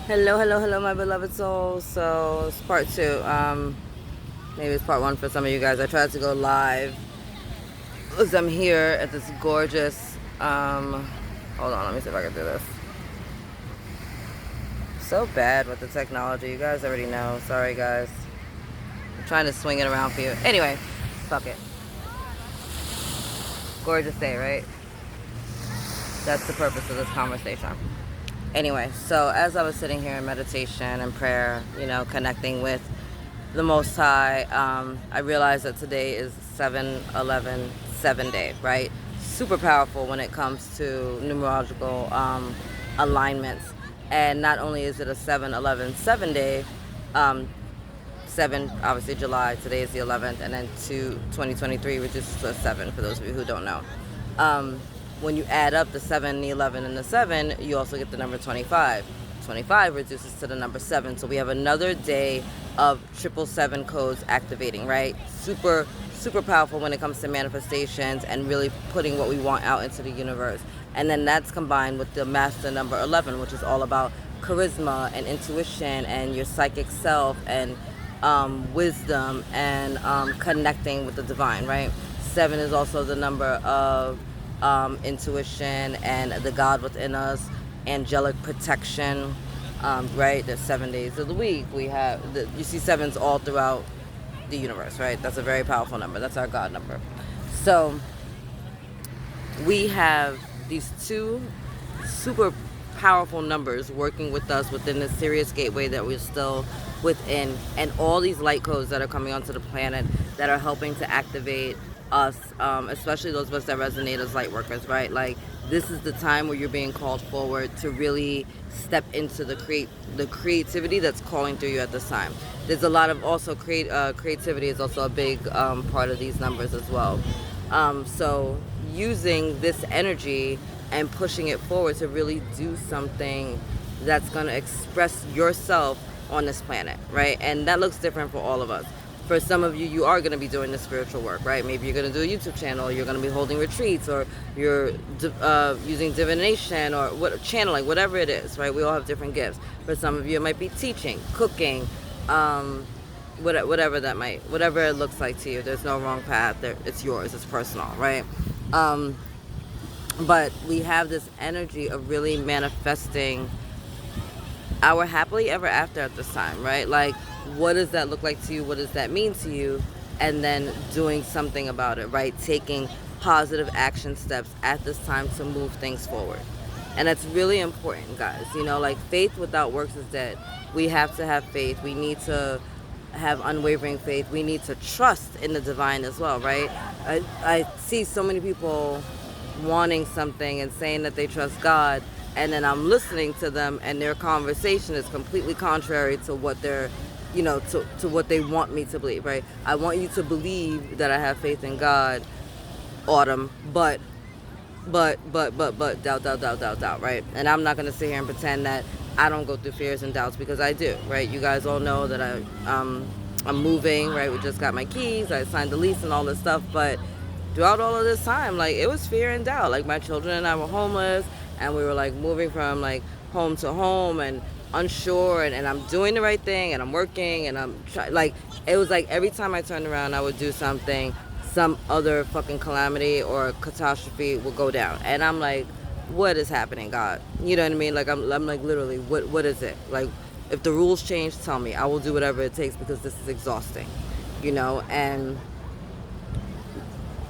Hello, hello, hello, my beloved souls. So it's part two. Maybe it's part one for some of you guys. I tried to go live as I'm here at this gorgeous. Hold on, let me see if I can do this. So bad with the technology. You guys already know. Sorry, guys. I'm trying to swing it around for you. Anyway, fuck it. Gorgeous day, right? That's the purpose of this conversation. Anyway, so as I was sitting here in meditation and prayer, connecting with the Most High, I realized that today is 7/11, 7 day, right? Super powerful when it comes to numerological alignments. And not only is it a 7/11, 7 day, 7, obviously July, today is the 11th, and then 2023 reduces to a 7, for those of you who don't know. When you add up the 7, the 11, and the 7, you also get the number 25. 25 reduces to the number 7. So we have another day of 777 codes activating, right? Super, super powerful when it comes to manifestations and really putting what we want out into the universe. And then that's combined with the master number 11, which is all about charisma and intuition and your psychic self and wisdom and connecting with the divine, right? 7 is also the number of intuition and the God within us, angelic protection, right? There's 7 days of the week. We have, you see 7s all throughout the universe, right? That's a very powerful number. That's our God number. So we have these two super powerful numbers working with us within the Sirius gateway that we're still within, and all these light codes that are coming onto the planet that are helping to activate us, especially those of us that resonate as light workers, right? Like, this is the time where you're being called forward to really step into the creativity that's calling through you at this time. There's a lot of also creativity is also a big part of these numbers as well. So using this energy and pushing it forward to really do something that's going to express yourself on this planet, right? And that looks different for all of us. For some of you, you are going to be doing the spiritual work, right? Maybe you're going to do a YouTube channel, you're going to be holding retreats, or you're using divination or channeling, whatever it is, right? We all have different gifts. For some of you, it might be teaching, cooking, whatever it looks like to you. There's no wrong path. It's yours. It's personal, right? But we have this energy of really manifesting our happily ever after at this time, right? Like, what does that look like to you? What does that mean to you? And then doing something about it, right? Taking positive action steps at this time to move things forward. And that's really important, guys. Like, faith without works is dead. We have to have faith. We need to have unwavering faith. We need to trust in the divine as well, right? I see so many people wanting something and saying that they trust God, and then I'm listening to them and their conversation is completely contrary to what they're, to what they want me to believe, right? I want you to believe that I have faith in God, Autumn, but doubt, right? And I'm not going to sit here and pretend that I don't go through fears and doubts, because I do, right? You guys all know that I'm moving, right? We just got my keys, I signed the lease and all this stuff, but throughout all of this time, like, it was fear and doubt. Like, my children and I were homeless, and we were like moving from like home to home and unsure, and I'm doing the right thing, and I'm working, and like, it was like every time I turned around I would do something, some other fucking calamity or catastrophe will go down, and I'm like, what is happening, God? You know what I mean? Like, I'm like, literally, what is it? Like, if the rules change, tell me. I will do whatever it takes, because this is exhausting, and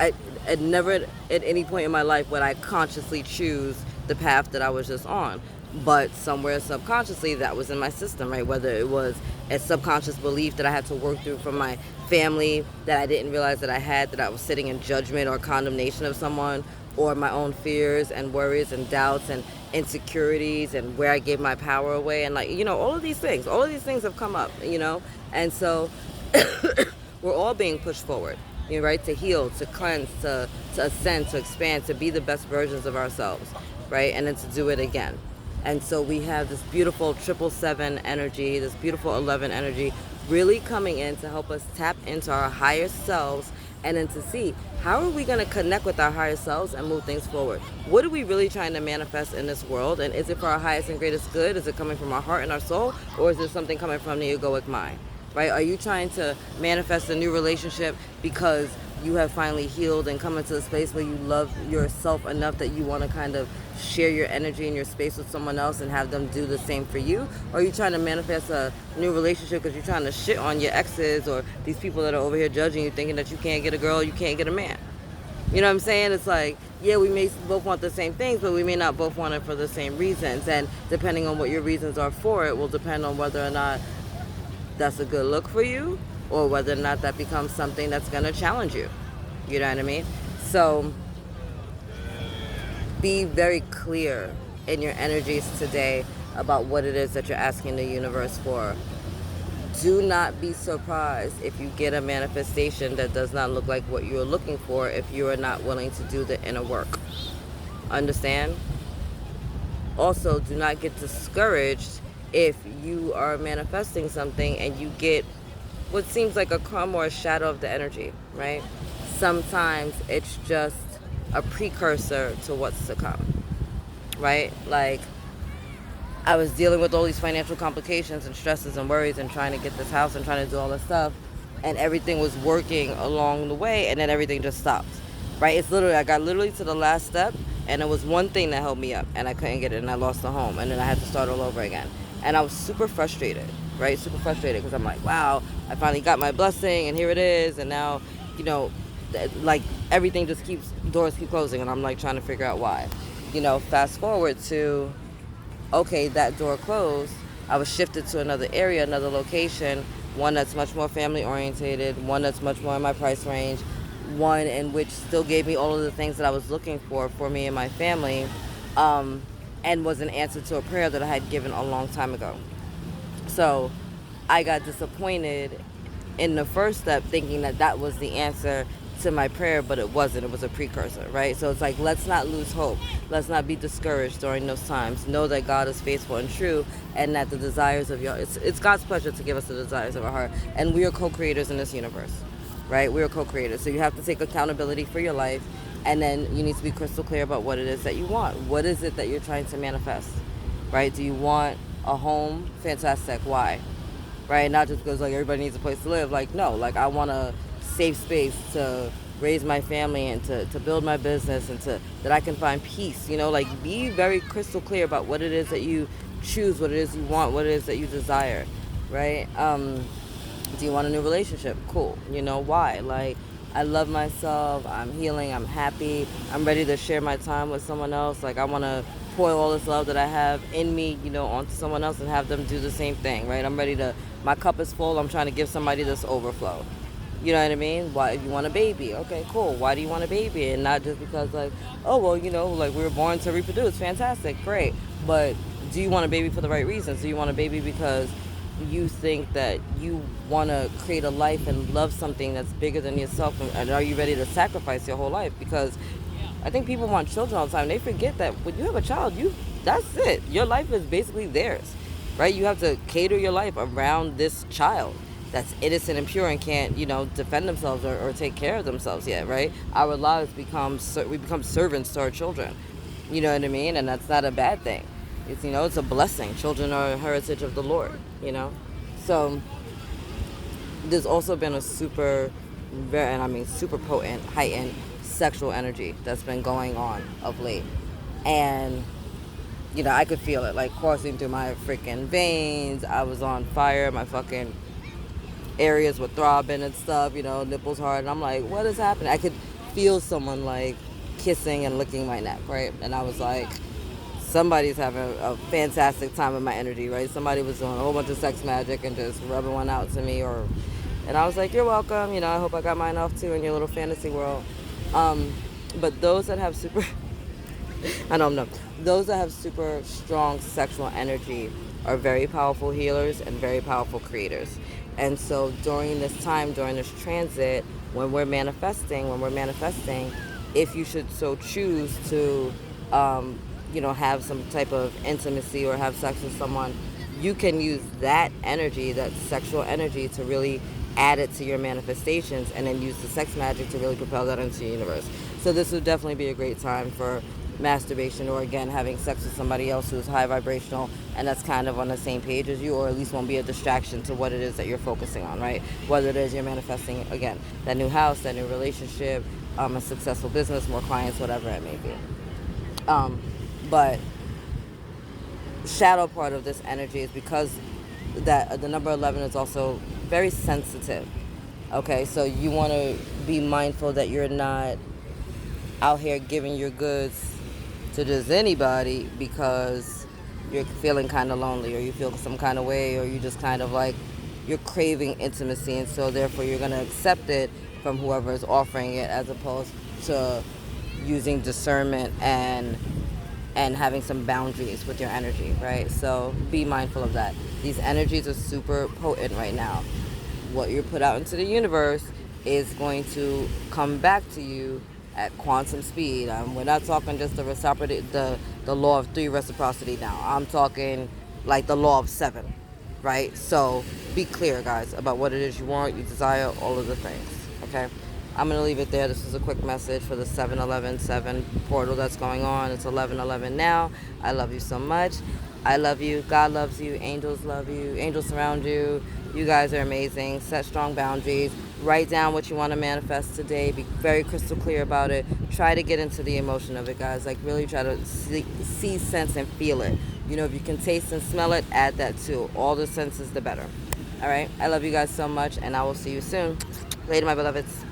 I never at any point in my life would I consciously choose the path that I was just on, but somewhere subconsciously that was in my system, right? Whether it was a subconscious belief that I had to work through from my family that I didn't realize that I had, that I was sitting in judgment or condemnation of someone, or my own fears and worries and doubts and insecurities, and where I gave my power away, and like, all of these things have come up, and so we're all being pushed forward, right? To heal, to cleanse, to ascend, to expand, to be the best versions of ourselves, right? And then to do it again. And so we have this beautiful 777 energy, this beautiful 11 energy, really coming in to help us tap into our higher selves and then to see how are we going to connect with our higher selves and move things forward. What are we really trying to manifest in this world, and is it for our highest and greatest good? Is it coming from our heart and our soul, or is it something coming from the egoic mind? Right? Are you trying to manifest a new relationship because you have finally healed and come into a space where you love yourself enough that you want to kind of share your energy and your space with someone else and have them do the same for you? Or are you trying to manifest a new relationship because you're trying to shit on your exes or these people that are over here judging you, thinking that you can't get a girl, you can't get a man? You know what I'm saying? It's like, yeah, we may both want the same things, but we may not both want it for the same reasons. And depending on what your reasons are for it will depend on whether or not that's a good look for you, or whether or not that becomes something that's going to challenge you. You know what I mean? So be very clear in your energies today about what it is that you're asking the universe for. Do not be surprised if you get a manifestation that does not look like what you're looking for if you are not willing to do the inner work. Understand? Also, do not get discouraged if you are manifesting something and you get what seems like a crumb or a shadow of the energy, right? Sometimes it's just a precursor to what's to come, right? Like, I was dealing with all these financial complications and stresses and worries and trying to get this house and trying to do all this stuff, and everything was working along the way, and then everything just stopped, right? It's literally, I got literally to the last step, and it was one thing that held me up, and I couldn't get it, and I lost the home, and then I had to start all over again. And I was super frustrated, right? Super frustrated, because I'm like, wow, I finally got my blessing, and here it is, and now, you know, like, everything just doors keep closing, and I'm like trying to figure out why. You know, fast forward to, okay, that door closed, I was shifted to another area, another location, one that's much more family orientated, one that's much more in my price range, one in which still gave me all of the things that I was looking for me and my family, and was an answer to a prayer that I had given a long time ago. So I got disappointed in the first step, thinking that that was the answer to my prayer, but it wasn't. It was a precursor, right? So it's like, let's not lose hope. Let's not be discouraged during those times. Know that God is faithful and true, and that the desires of it's God's pleasure to give us the desires of our heart, and we are co-creators in this universe, right? We are co-creators. So you have to take accountability for your life, and then you need to be crystal clear about what it is that you want. What is it that you're trying to manifest, right? Do you want a home? Fantastic. Why? Right? Not just because like everybody needs a place to live. Like, no, like I want a safe space to raise my family and to build my business, and that I can find peace. You know, like, be very crystal clear about what it is that you choose, what it is you want, what it is that you desire, right? Do you want a new relationship? Cool. You know, why? Like, I love myself, I'm healing, I'm happy, I'm ready to share my time with someone else. Like, I want to pour all this love that I have in me, you know, onto someone else and have them do the same thing, right? I'm ready to, my cup is full, I'm trying to give somebody this overflow. You know what I mean? Why, if you want a baby, okay, cool. Why do you want a baby? And not just because, like, oh, well, you know, like, we were born to reproduce. Fantastic, great. But do you want a baby for the right reasons? Do you want a baby because you think that you want to create a life and love something that's bigger than yourself? And are you ready to sacrifice your whole life? Because I think people want children all the time. They forget that when you have a child, that's it. Your life is basically theirs, right? You have to cater your life around this child that's innocent and pure and can't, you know, defend themselves or take care of themselves yet, right? Our lives we become servants to our children. You know what I mean? And that's not a bad thing. It's, you know, it's a blessing. Children are a heritage of the Lord, you know? So there's also been a super potent, heightened sexual energy that's been going on of late. And, you know, I could feel it, like, coursing through my freaking veins. I was on fire. My fucking areas were throbbing and stuff, you know, nipples hard. And I'm like, what is happening? I could feel someone, like, kissing and licking my neck, right? And I was like, somebody's having a fantastic time with my energy, right? Somebody was doing a whole bunch of sex magic and just rubbing one out to me, and I was like, you're welcome, you know, I hope I got mine off too in your little fantasy world. But those that have those that have super strong sexual energy are very powerful healers and very powerful creators. And so during this time, during this transit, when we're manifesting, if you should so choose to, you know, have some type of intimacy or have sex with someone, you can use that energy, that sexual energy, to really add it to your manifestations, and then use the sex magic to really propel that into the universe. So this would definitely be a great time for masturbation, or again having sex with somebody else who's high vibrational and that's kind of on the same page as you, or at least won't be a distraction to what it is that you're focusing on, right? Whether it is you're manifesting, again, that new house, that new relationship, a successful business, more clients, whatever it may be. But shadow part of this energy is because that the number 11 is also very sensitive. Okay, so you want to be mindful that you're not out here giving your goods to just anybody because you're feeling kind of lonely, or you feel some kind of way, or you just kind of like you're craving intimacy, and so therefore you're going to accept it from whoever is offering it, as opposed to using discernment and having some boundaries with your energy, right? So be mindful of that. These energies are super potent right now. What you put out into the universe is going to come back to you at quantum speed. We're not talking just the reciprocity, the law of 3 reciprocity now. I'm talking like the law of 7, right? So be clear, guys, about what it is you want, you desire, all of the things, okay? I'm going to leave it there. This is a quick message for the 7-11-7 portal that's going on. It's 11-11 now. I love you so much. I love you. God loves you. Angels love you. Angels surround you. You guys are amazing. Set strong boundaries. Write down what you want to manifest today. Be very crystal clear about it. Try to get into the emotion of it, guys. Like, really try to see, sense, and feel it. You know, if you can taste and smell it, add that too. All the senses, the better. All right? I love you guys so much, and I will see you soon. Later, my beloveds.